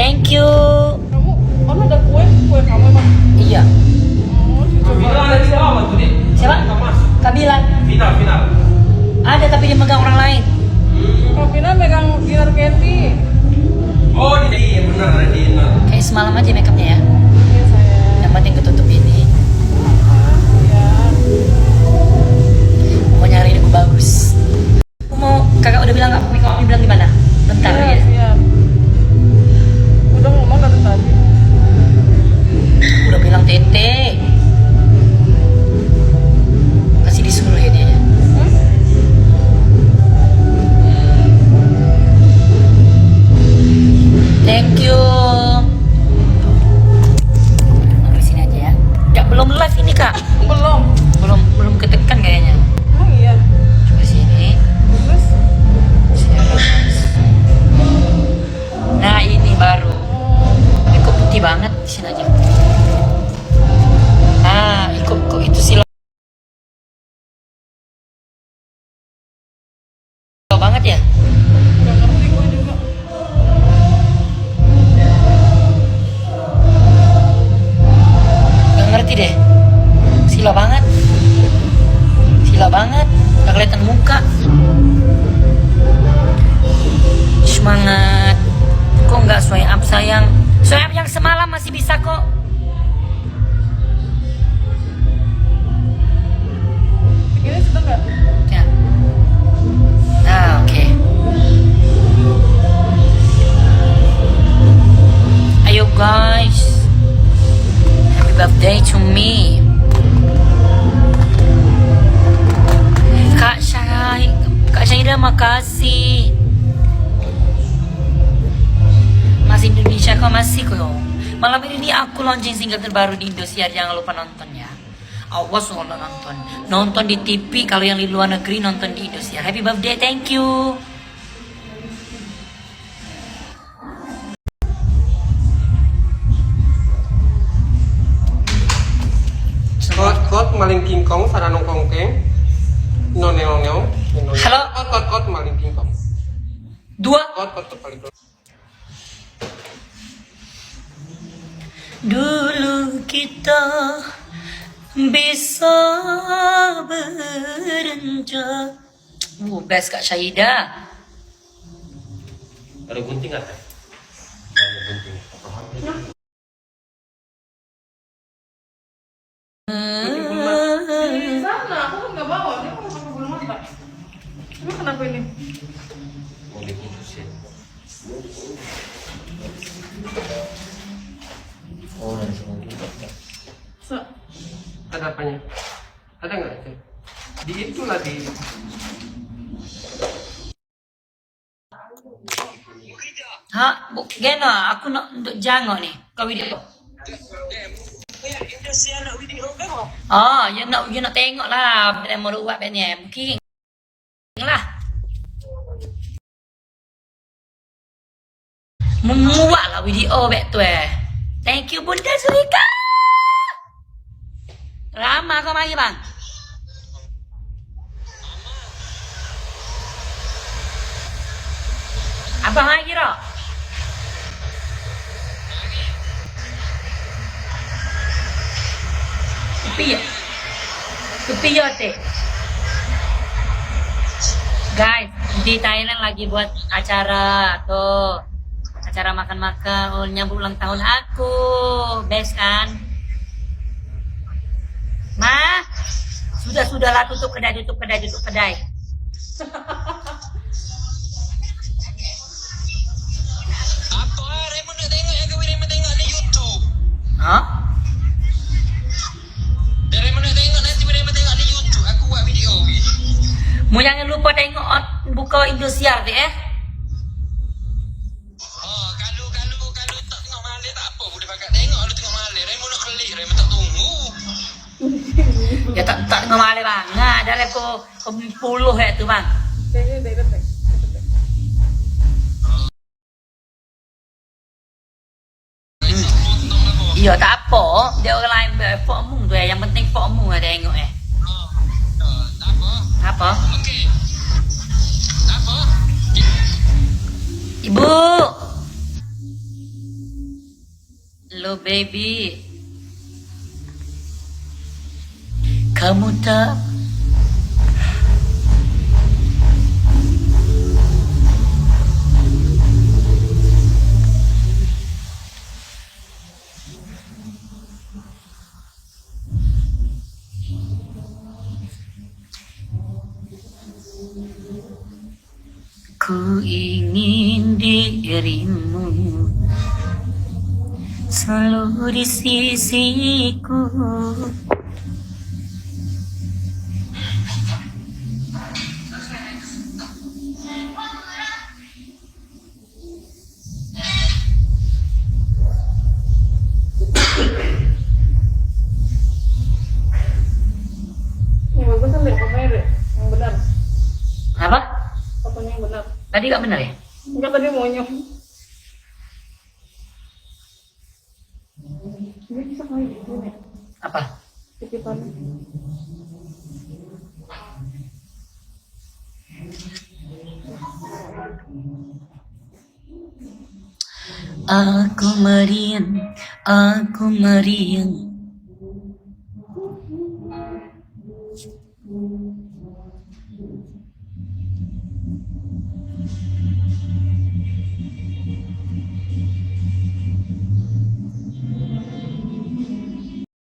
Thank you. Kamu, ada kue kamu emang? Iya. Oh, Kabila ada di bawah tuh deh. Siapa? Kabilan. Final. Ada tapi dia megang orang lain. Kabina megang dinner candy. Oh, di benar di. Kayak semalam aja makeupnya ya. Iya saya. Yang penting ketutup ini. Iya. Pokoknya hari ini gue bagus. Mau kakak udah bilang nggak makeup bilang gimana? Bentar ya. Siap. Udah ngomong dari tadi. Udah bilang tete. Pasti disuruh ya dia. Thank you. Di sini aja ya. Nggak belum live ini kak. Belum ketekan kayaknya. Emang iya. Coba sini. Terus? Nah ini baru. Ini kok putih banget di sini aja. Nah, kok itu sih banget ya. Gak ngerti gue juga. Gak ngerti deh. Sila banget. Gak kelihatan muka. Semangat. Kok nggak swipe up sayang? Swipe up yang semalam masih bisa kok. Ini sudah nggak? Ya. Nah, oke. Ayo guys. Happy birthday to me. Kak Syaida makasih. Masih Indonesia kok masih kok. Malam ini aku launching single terbaru di Indosiar, jangan lupa nonton ya. Awas kalau nonton di TV, kalau yang di luar negeri nonton di Indosiar. Happy birthday, thank you. Kot maling King Kong sana nongkong keng. Nonel. Halo. Kot maling King Kong. Dua. Kot paling. Dulu kita bisa berencana. Best Kak Syaida. Ada gunting nggak? Ada gunting. Di sana, aku kan nggak bawa. Dia kan pakai bulu mata. Emang kenapa ini? Mau diputusin. Oh, langsung gitu. Ada apanya? Ada nggak itu? Di itulah di. Hah, Geno, aku untuk jango nih, ke video. Oh, you nak tengok lah, mau buat bandnya, mungkin lah. Memuat lah video bet tu Thank you Bunda Sulika. Lama kau mari bang. Abang lagi roh. Tepi ya teh. Guys, di Thailand lagi buat acara tuh. Acara makan-makan, nyambut ulang tahun aku. Best kan? Ma, sudahlah tutup kedai. Apa Raymond nak tengok yang kau Raymond tengok di YouTube? Hah? Raymond nak tengok nanti Raymond tengok di YouTube. Aku buat video ni. Mu jangan lupa tengok buka Indosiar deh Oh, kalau tak tengok malam tak apa. Boleh pakai tengok lu tengok malam. Raymond nak kelik, Raymond tak tunggu. Ya tak ngemale banget. Ada ko 10 ya tuh bang. Iya tak apa, dia orang lain berfok mung tu yang penting fok mung ada tengok Tak apa. Apa? Okey. Tak apa. Ibu. Hello baby. Kamu tak ku ingin dirimu selalu di sisiku. Yang bagus kan lihat fotonya deh, yang benar. Apa? Fotonya yang benar. Tadi gak benar ya? Enggak, tadi monyong. Ini bisa kali gitu nih, Apa? titipan. Aku meriang